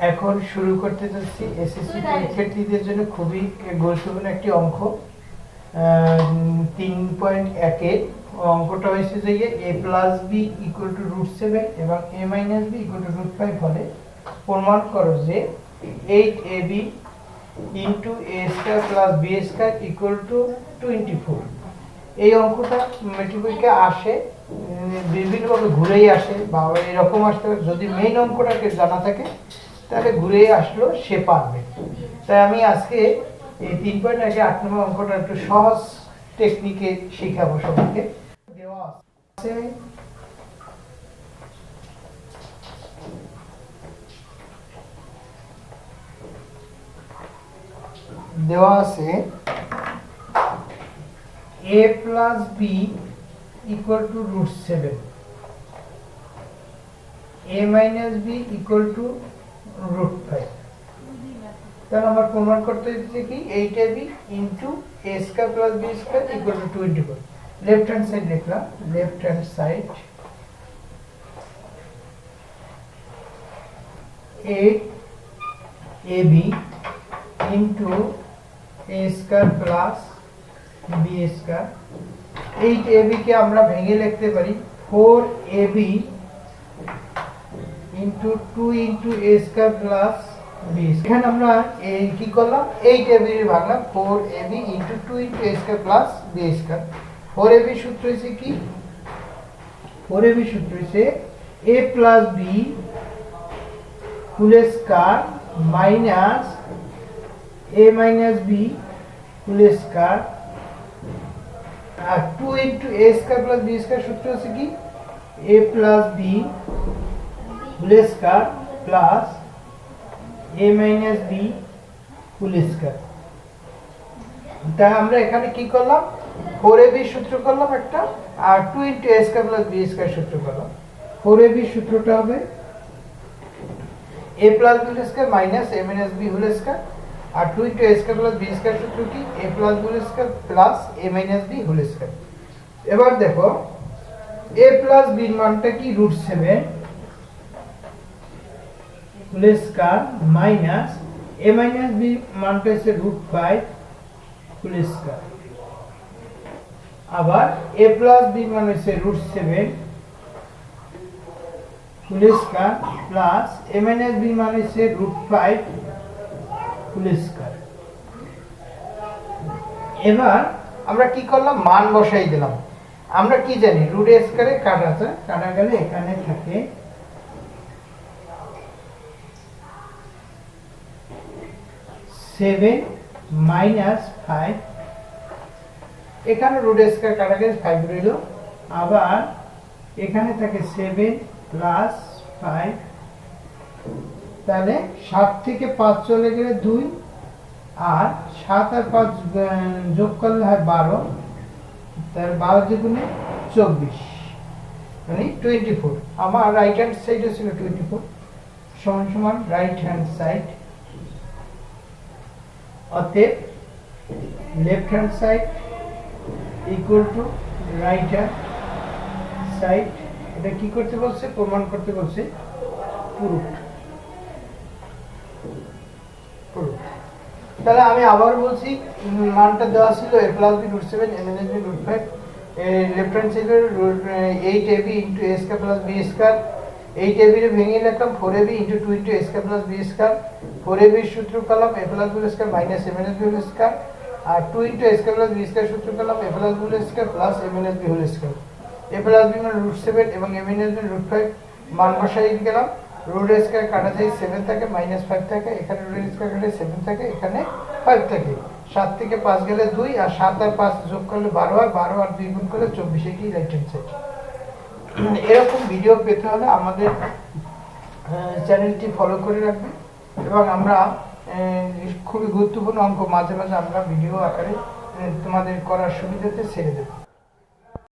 এখন শুরু করতে যাচ্ছি এসএসসি পরীক্ষার্থীদের জন্য খুবই গুরুত্বপূর্ণ একটি অঙ্ক 3.1 অঙ্কটা হয়েছে যে a plus B equal to √7 এবং a minus B equal to √5 হলে প্রমাণ করো যে 8ab into a square plus b square equal to 24। এই অঙ্কটা মেট্রিকে আসে বিভিন্নভাবে ঘুরেই আসে বা এরকম আসতে পারে। যদি মেইন অঙ্কটাকে জানা থাকে তাহলে ঘুরে আসলো সে পারবে। তাই আমি আজকে এই 3.8 নম্বর অঙ্কটা একটু সহজ টেকনিকে শেখাবো সবাইকে। দেওয়া আছে a plus b equal to √7, a minus b equal to √5। তাহলে আমার প্রমাণ করতে হচ্ছে কি 8ab into a square plus b square equal to 24। Left hand side লিখলাম, left hand side 8ab into a square plus b square. 8ab কে আমরা ভেঙে লিখতে পারি 4ab into 2 into a square plus b। এখানে আমরা কি করলাম 8ab এর ভাগলাম 4ab into 2 into a square plus b square. 4ab সূত্র হচ্ছে কি 4ab সূত্র হচ্ছে a plus b whole square minus a minus b whole square আর 2 into a square plus b square সূত্র হচ্ছে কি a plus b whole square plus a minus b whole square. তাই আমরা এখানে কি করলাম 4ab সূত্র করলাম একটা আর 2 into a square plus b square সূত্র করলাম। 4ab সূত্রটা হবে a plus b whole square minus a minus b whole square আর 2 into a square plus b square সূত্র কি a plus b whole square plus a minus b whole square. এবার দেখো a plus b এর মানটা কি √7 whole square minus a minus b মানটা হচ্ছে √5 হোল স্কয়ার। আবার a প্লাস b মান হচ্ছে √7 whole square plus a minus b মান হচ্ছে √5 হোল স্কয়ার। এবার আমরা কি করলাম মান বসাই দিলাম। আমরা কি জানি রুট স্কয়ারে কাটা গেলে এখানে থাকে 7 মাইনাস 5। এখানে রুট স্কয়ার কাটা গেলে 5 রইল। আবার এখানে থাকে 7 প্লাস 5। তাহলে 7 থেকে 5 চলে গেলে 2 আর 7 আর 5 যোগ করলে হয় 12। তাহলে 12 দ্বিগুণে 24 মানে 24। আমার রাইট হ্যান্ড সাইডে ছিল 24 সমান সমান রাইট হ্যান্ড সাইড। অতএব left hand side equal to right hand side. এটা কি করতে বলছে প্রমাণ করতে বলছে প্রুফ। তাহলে আমি আবার বলছি মানটা দেওয়া ছিল a plus b √7 a minus b √5। Left hand সাইডে 8ab into a square plus b square. 8ab এর ভেঙে লিখলাম 4ab into 2 into a square plus b square. 4ab এর সূত্র করলাম a plus b square minus a minus b square আর 2 into a square plus b square সূত্র করলাম a plus b square plus a minus b square. a plus b মানে √7 এবং a minus b √5 মান বসাই গেলাম। রুট স্কয়ার কাটা যায় 7 থাকে মাইনাস 5 থাকে, এখানে রুট স্কয়ার কাটা 7 থাকে এখানে 5 থাকে। 7 থেকে 5 গেলে 2 আর 7 আর 5 যোগ করলে 12 হয়, 12 আর 2 গুণ করলে 24। এটি রাইট হ্যান্ড সাইড। এরকম ভিডিও পেতে হলে আমাদের চ্যানেলটি ফলো করে রাখবেন এবং আমরা খুবই গুরুত্বপূর্ণ অঙ্ক মাঝে মাঝে আমরা ভিডিও আকারে তোমাদের করার সুবিধাতে ছেড়ে দেব।